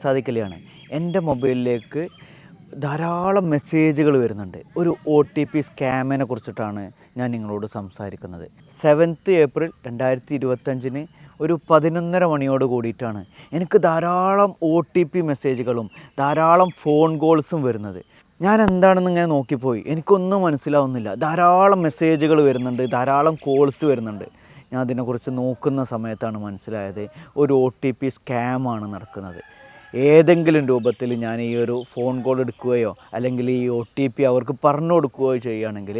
സാദിഖലിയാണ്. എൻ്റെ മൊബൈലിലേക്ക് ധാരാളം മെസ്സേജുകൾ വരുന്നുണ്ട്. ഒരു OTP സ്കാമിനെ കുറിച്ചിട്ടാണ് ഞാൻ നിങ്ങളോട് സംസാരിക്കുന്നത്. 7th ഏപ്രിൽ 2025 ഒരു 11:30 മണിയോട് കൂടിയിട്ടാണ് എനിക്ക് ധാരാളം OTP മെസ്സേജുകളും ധാരാളം ഫോൺ കോൾസും വരുന്നത്. ഞാൻ എന്താണെന്ന് ഇങ്ങനെ നോക്കിപ്പോയി, എനിക്കൊന്നും മനസ്സിലാവുന്നില്ല. ധാരാളം മെസ്സേജുകൾ വരുന്നുണ്ട്, ധാരാളം കോൾസ് വരുന്നുണ്ട്. ഞാൻ അതിനെക്കുറിച്ച് നോക്കുന്ന സമയത്താണ് മനസ്സിലായത് ഒരു OTP സ്കാമാണ് നടക്കുന്നത്. ഏതെങ്കിലും രൂപത്തിൽ ഞാൻ ഈ ഒരു ഫോൺ കോൾ എടുക്കുകയോ അല്ലെങ്കിൽ ഈ OTP അവർക്ക് പറഞ്ഞു കൊടുക്കുകയോ ചെയ്യുകയാണെങ്കിൽ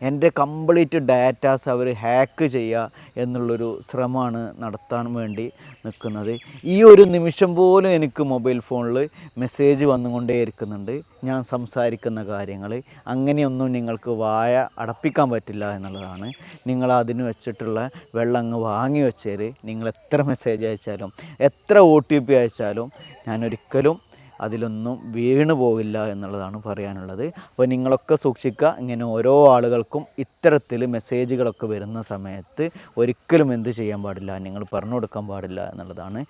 എൻ്റെ കംപ്ലീറ്റ് ഡാറ്റാസ് അവർ ഹാക്ക് ചെയ്യുക എന്നുള്ളൊരു ശ്രമമാണ് നടത്താൻ വേണ്ടി നിൽക്കുന്നത്. ഈ ഒരു നിമിഷം പോലും എനിക്ക് മൊബൈൽ ഫോണിൽ മെസ്സേജ് വന്നുകൊണ്ടേ ഇരിക്കുന്നുണ്ട്. ഞാൻ സംസാരിക്കുന്ന കാര്യങ്ങൾ അങ്ങനെയൊന്നും നിങ്ങൾക്ക് വായ അടപ്പിക്കാൻ പറ്റില്ല എന്നുള്ളതാണ്. നിങ്ങൾ അതിന് വെച്ചിട്ടുള്ള വെള്ളം അങ്ങ് വാങ്ങി വെച്ചേർ. നിങ്ങൾ എത്ര മെസ്സേജ് അയച്ചാലും എത്ര OTP അയച്ചാലും ഞാനൊരിക്കലും അതിലൊന്നും വീണ് പോകില്ല എന്നുള്ളതാണ് പറയാനുള്ളത്. അപ്പോൾ നിങ്ങളൊക്കെ സൂക്ഷിക്കുക. ഇങ്ങനെ ഓരോ ആളുകൾക്കും ഇത്തരത്തിൽ മെസ്സേജുകളൊക്കെ വരുന്ന സമയത്ത് ഒരിക്കലും എന്ത് ചെയ്യാൻ പാടില്ല, നിങ്ങൾ പറഞ്ഞു കൊടുക്കാൻ പാടില്ല എന്നുള്ളതാണ്.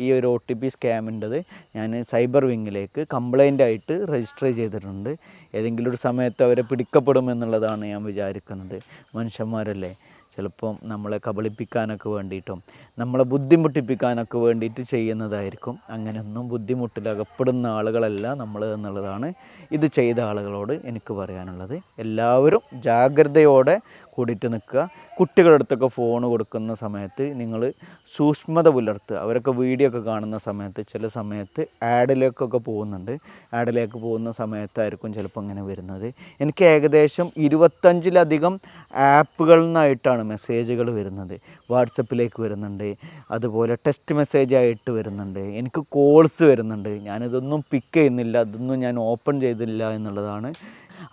ഈ ഒരു OTP സ്കാമിൻ്റെത് ഞാൻ സൈബർ വിങ്ങിലേക്ക് കംപ്ലൈൻ്റ് ആയിട്ട് രജിസ്റ്റർ ചെയ്തിട്ടുണ്ട്. ഏതെങ്കിലും ഒരു സമയത്ത് അവരെ പിടിക്കപ്പെടുമെന്നുള്ളതാണ് ഞാൻ വിചാരിക്കുന്നത്. മനുഷ്യന്മാരല്ലേ, ചിലപ്പം നമ്മളെ കബളിപ്പിക്കാനൊക്കെ വേണ്ടിയിട്ടും നമ്മളെ ബുദ്ധിമുട്ടിപ്പിക്കാനൊക്കെ വേണ്ടിയിട്ട് ചെയ്യുന്നതായിരിക്കും. അങ്ങനെയൊന്നും ബുദ്ധിമുട്ടിലകപ്പെടുന്ന ആളുകളല്ല നമ്മൾ എന്നുള്ളതാണ് ഇത് ചെയ്ത ആളുകളോട് എനിക്ക് പറയാനുള്ളത്. എല്ലാവരും ജാഗ്രതയോടെ കൂടിയിട്ട് നിൽക്കുക. കുട്ടികളുടെ അടുത്തൊക്കെ ഫോൺ കൊടുക്കുന്ന സമയത്ത് നിങ്ങൾ സൂക്ഷ്മത പുലർത്തുക. അവരൊക്കെ വീഡിയോ ഒക്കെ കാണുന്ന സമയത്ത് ചില സമയത്ത് ആഡിലേക്കൊക്കെ പോകുന്നുണ്ട്. ആഡിലേക്ക് പോകുന്ന സമയത്തായിരിക്കും ചിലപ്പോൾ ഇങ്ങനെ വരുന്നത്. എനിക്ക് ഏകദേശം 25ലധികം ആപ്പുകളിൽ നിന്നായിട്ടാണ് മെസ്സേജുകൾ വരുന്നത്. വാട്സപ്പിലേക്ക് വരുന്നുണ്ട്, അതുപോലെ ടെക്സ്റ്റ് മെസ്സേജായിട്ട് വരുന്നുണ്ട്, എനിക്ക് കോൾസ് വരുന്നുണ്ട്. ഞാനിതൊന്നും പിക്ക് ചെയ്യുന്നില്ല, അതൊന്നും ഞാൻ ഓപ്പൺ ചെയ്തില്ല എന്നുള്ളതാണ്.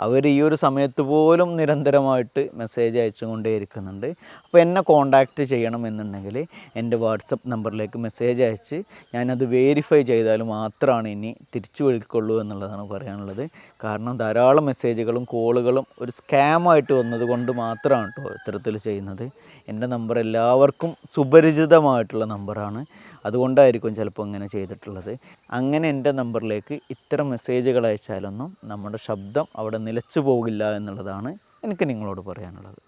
അവർ ഈ ഒരു സമയത്ത് പോലും നിരന്തരമായിട്ട് മെസ്സേജ് അയച്ചുകൊണ്ടേ ഇരിക്കുന്നുണ്ട്. അപ്പോൾ എന്നെ കോൺടാക്റ്റ് ചെയ്യണമെന്നുണ്ടെങ്കിൽ എൻ്റെ വാട്സപ്പ് നമ്പറിലേക്ക് മെസ്സേജ് അയച്ച് ഞാനത് വെരിഫൈ ചെയ്താൽ മാത്രമാണ് ഇനി തിരിച്ചു വിളിക്കുള്ളൂ എന്നുള്ളതാണ് പറയാനുള്ളത്. കാരണം ധാരാളം മെസ്സേജുകളും കോളുകളും ഒരു സ്കാമായിട്ട് വന്നതുകൊണ്ട് മാത്രമാണ് കേട്ടോ ഇത്തരത്തിൽ ചെയ്യുന്നത്. എൻ്റെ നമ്പർ എല്ലാവർക്കും സുപരിചിതമായിട്ടുള്ള നമ്പറാണ്, അതുകൊണ്ടായിരിക്കും ചിലപ്പോൾ ഇങ്ങനെ ചെയ്തിട്ടുള്ളത്. അങ്ങനെ എൻ്റെ നമ്പറിലേക്ക് ഇത്തരം മെസ്സേജുകൾ അയച്ചാലൊന്നും നമ്മുടെ ശബ്ദം അവിടെ നിലച്ചു പോകില്ല എന്നുള്ളതാണ് എനിക്ക് നിങ്ങളോട് പറയാനുള്ളത്.